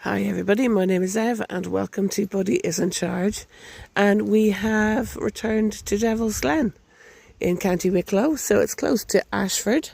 Hi everybody, my name is Ev and welcome to Buddy is in Charge, and we have returned to Devil's Glen in County Wicklow, so it's close to Ashford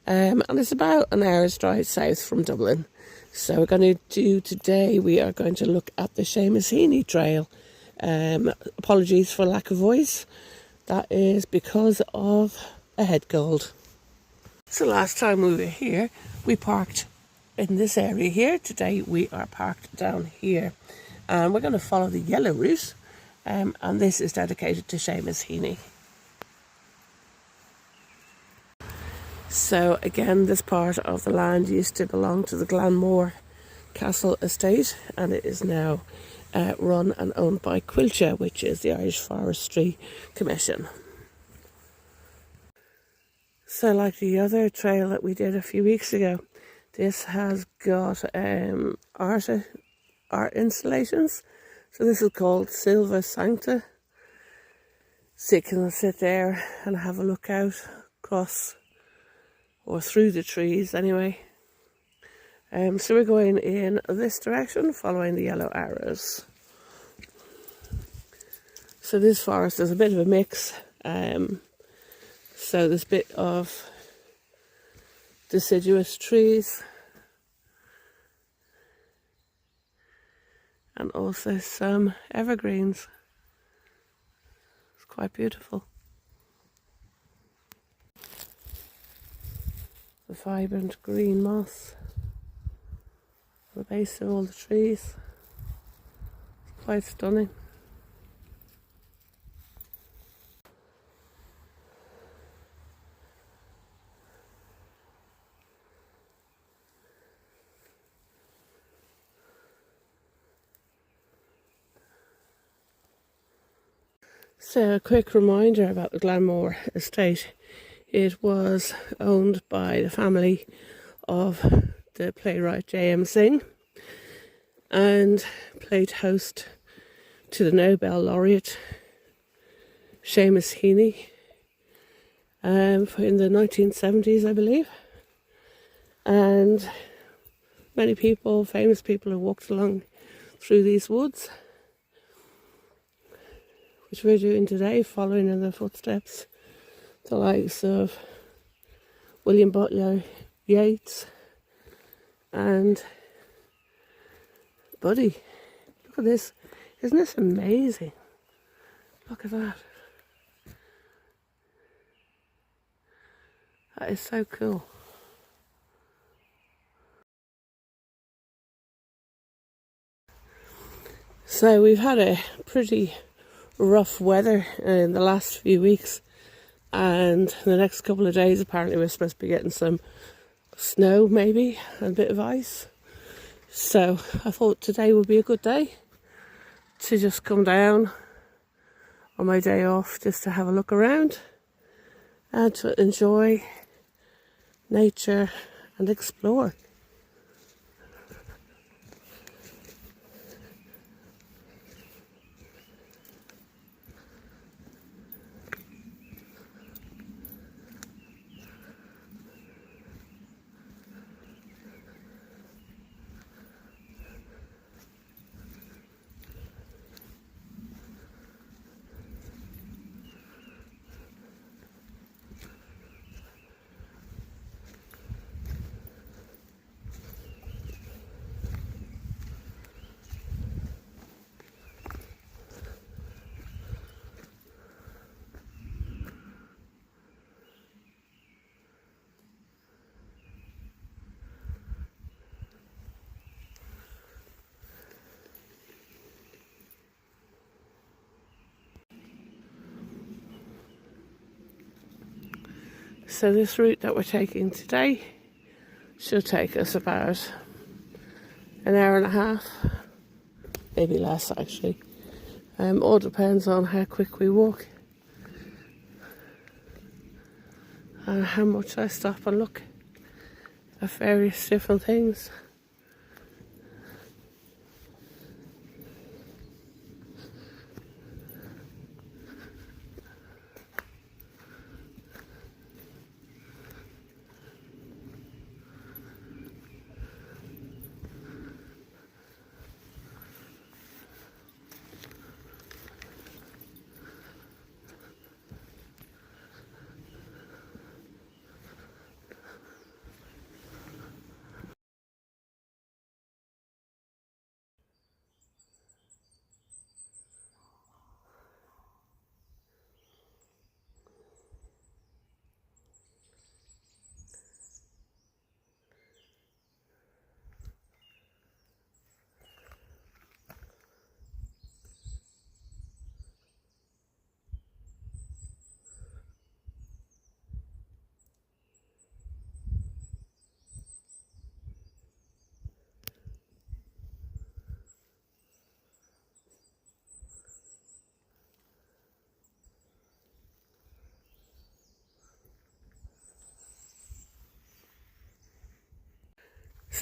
and it's about an hour's drive south from Dublin. So we're going to do today, we are going to look at the Seamus Heaney trail. Apologies for lack of voice, that is because of a head cold. So last time we were here we parked in this area here. Today we are parked down here and we're going to follow the yellow route, and this is dedicated to Seamus Heaney. So again, this part of the land used to belong to the Glen Castle estate, and it is now run and owned by Quilcha, which is the Irish Forestry Commission. So like the other trail that we did a few weeks ago, this has got art installations. So this is called Silva Sancta. So you can sit there and have a look out across or through the trees anyway. So we're going in this direction, following the yellow arrows. So this forest is a bit of a mix. So there's a bit of deciduous trees and also some evergreens. It's quite beautiful. The vibrant green moss at the base of all the trees. It's quite stunning. So a quick reminder about the Glen estate. It was owned by the family of the playwright J.M. Synge and played host to the Nobel Laureate Seamus Heaney in the 1970s, I believe. And many people, famous people, have walked along through these woods, which we're doing today, following in the footsteps, the likes of William Butler Yeats and Buddy. Look at this, isn't this amazing? Look at that. That is so cool. So we've had a pretty rough weather in the last few weeks, and the next couple of days apparently we're supposed to be getting some snow maybe and a bit of ice. So I thought today would be a good day to just come down on my day off, just to have a look around and to enjoy nature and explore. So this route that we're taking today should take us about an hour and a half, maybe less actually. All depends on how quick we walk and how much I stop and look at various different things.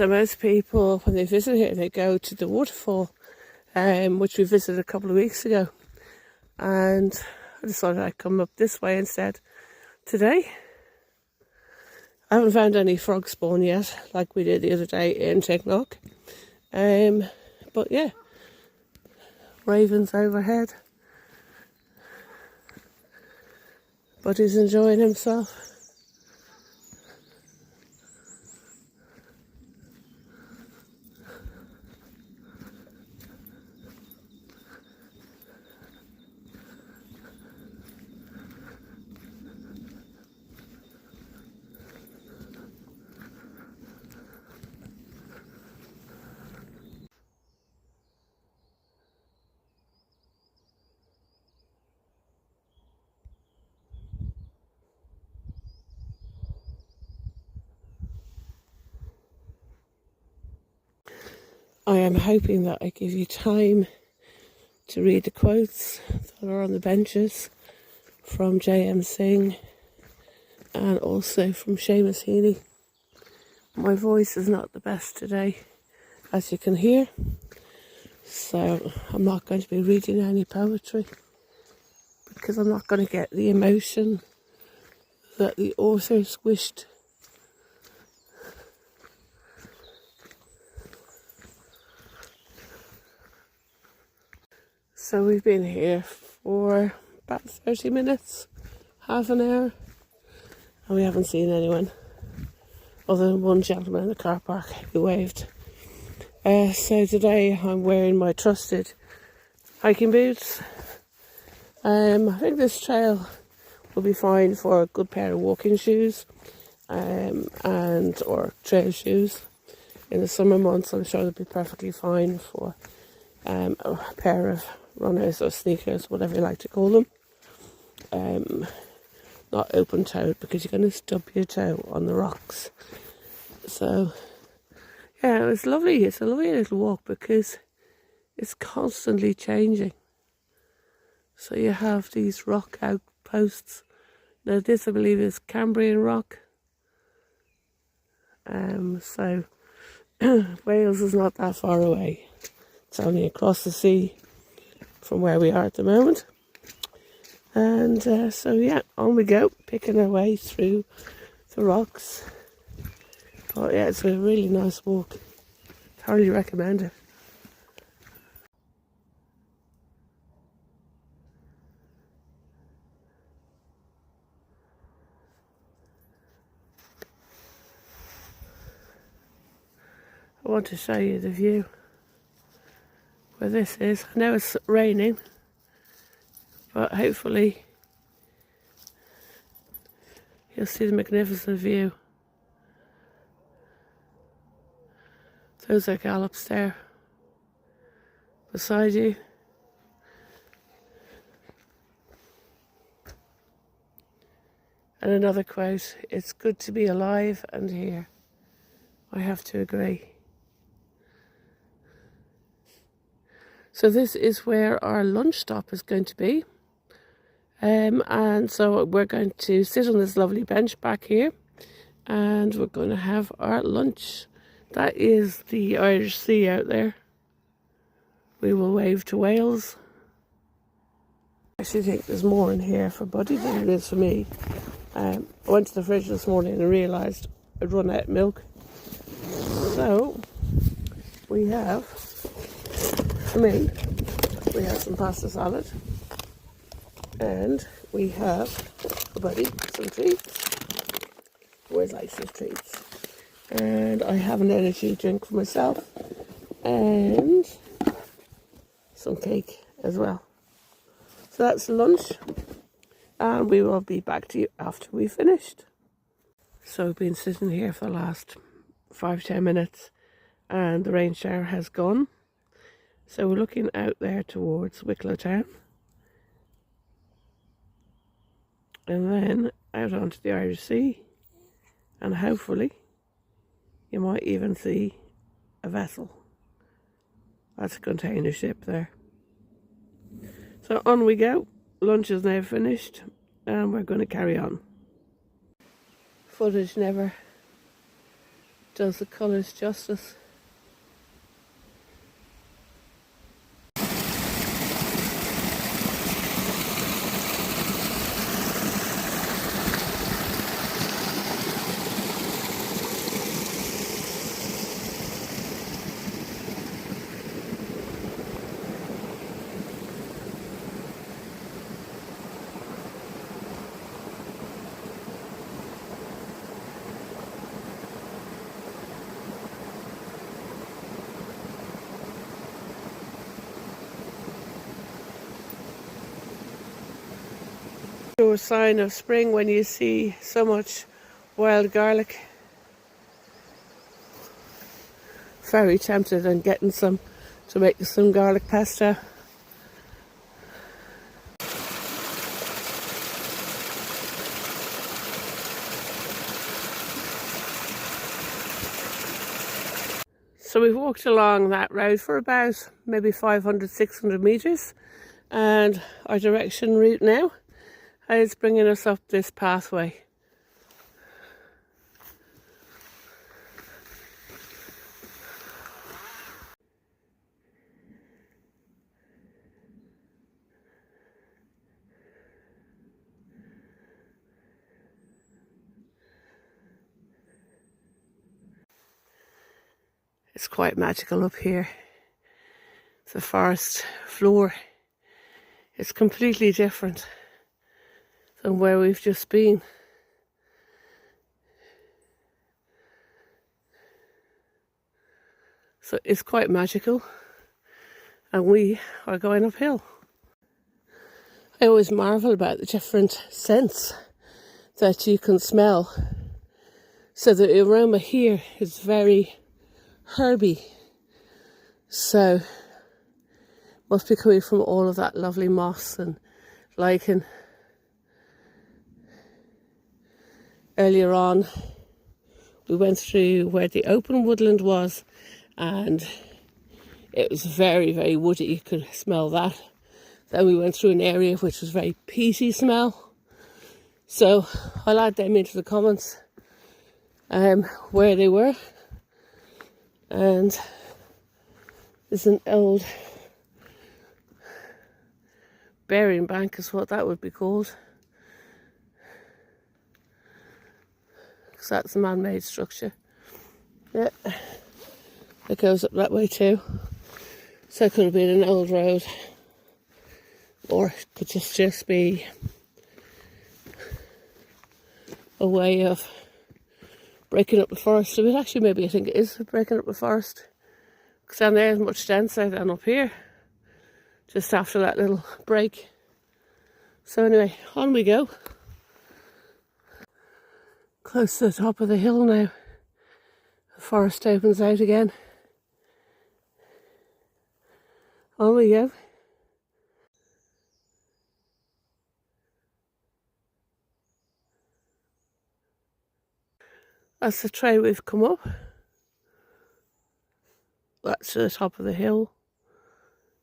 So most people, when they visit here, they go to the waterfall, which we visited a couple of weeks ago. And I decided I'd come up this way instead today. I haven't found any frog spawn yet, like we did the other day in Technock. But yeah, ravens overhead. Buddy's enjoying himself. I am hoping that I give you time to read the quotes that are on the benches from Synge and also from Seamus Heaney. My voice is not the best today, as you can hear, so I'm not going to be reading any poetry because I'm not going to get the emotion that the authors wished. So we've been here for about 30 minutes, half an hour, and we haven't seen anyone other than one gentleman in the car park who waved. So today I'm wearing my trusted hiking boots. I think this trail will be fine for a good pair of walking shoes and or trail shoes. In the summer months I'm sure they'll be perfectly fine for a pair of runners or sneakers, whatever you like to call them. Not open-toed because you're going to stub your toe on the rocks. So yeah, it's lovely. It's a lovely little walk because it's constantly changing. So you have these rock outposts. Now this I believe is Cambrian rock. So Wales is not that far away. It's only across the sea from where we are at the moment. And so yeah, on we go, picking our way through the rocks. But yeah, it's a really nice walk. Thoroughly recommend it. I want to show you the view where this is. I know it's raining, but hopefully you'll see the magnificent view. Those are gallops there beside you. And another quote, "It's good to be alive and here." I have to agree. So this is where our lunch stop is going to be. And so we're going to sit on this lovely bench back here and we're going to have our lunch. That is the Irish Sea out there. We will wave to Wales. I actually think there's more in here for Buddy than it is for me. I went to the fridge this morning and realised I'd run out of milk. So we have, for me, we have some pasta salad. And we have, for Buddy, some treats. Always likes his treats. And I have an energy drink for myself. And some cake as well. So that's lunch. And we will be back to you after we've finished. So we've been sitting here for the last 5-10 minutes. And the rain shower has gone. So we're looking out there towards Wicklow town. And then out onto the Irish Sea. And hopefully you might even see a vessel. That's a container ship there. So on we go. Lunch is now finished and we're going to carry on. Footage never does the colours justice. A sign of spring when you see so much wild garlic. Very tempted on getting some to make some garlic pasta. So we've walked along that road for about maybe 500, 600 metres, and our direction route now is bringing us up this pathway. It's quite magical up here. The forest floor is completely different than where we've just been. So it's quite magical, and we are going uphill. I always marvel about the different scents that you can smell. So the aroma here is very herby, so must be coming from all of that lovely moss and lichen. Earlier on we went through where the open woodland was, and it was very, very woody. You could smell that. Then we went through an area which was very peaty smell. So I'll add them into the comments where they were. And there's an old burying bank is what that would be called, because that's a man-made structure. Yeah, it goes up that way too. So it could have been an old road, or it could just be a way of breaking up the forest a bit. Actually, maybe I think it is breaking up the forest, because down there is much denser than up here, just after that little break. So anyway, on we go. Close to the top of the hill now. The forest opens out again. On we go. That's the trail we've come up. That's to the top of the hill,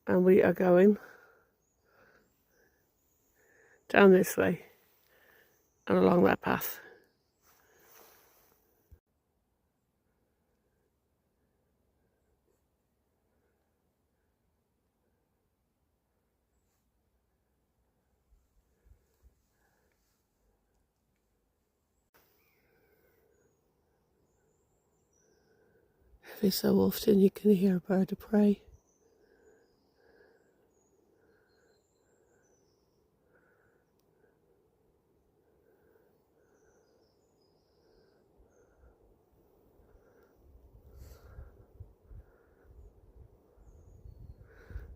and we are going down this way and along that path. Every so often you can hear a bird of prey.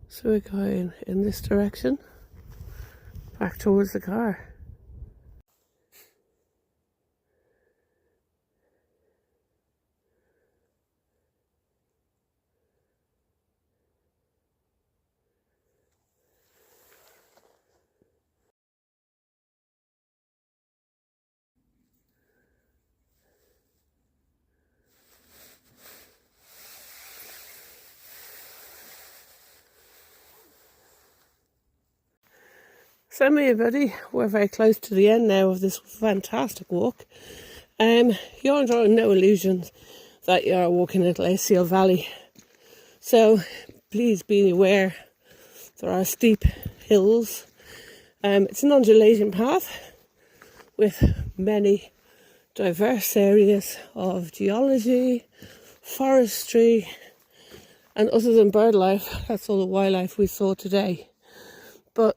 So we're going in this direction, back towards the car. So me and Buddy, we're very close to the end now of this fantastic walk. You're under no illusions that you are walking a glacial valley. So please be aware there are steep hills. It's an undulating path with many diverse areas of geology, forestry, and other than bird life, that's all the wildlife we saw today. But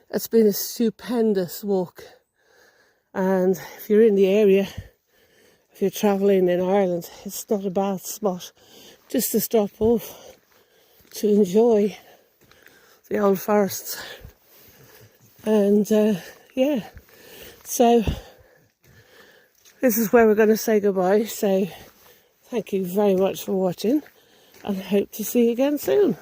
it's been a stupendous walk, and if you're in the area, if you're travelling in Ireland, it's not a bad spot just to stop off to enjoy the old forests. And yeah, so this is where we're going to say goodbye. So thank you very much for watching, and hope to see you again soon.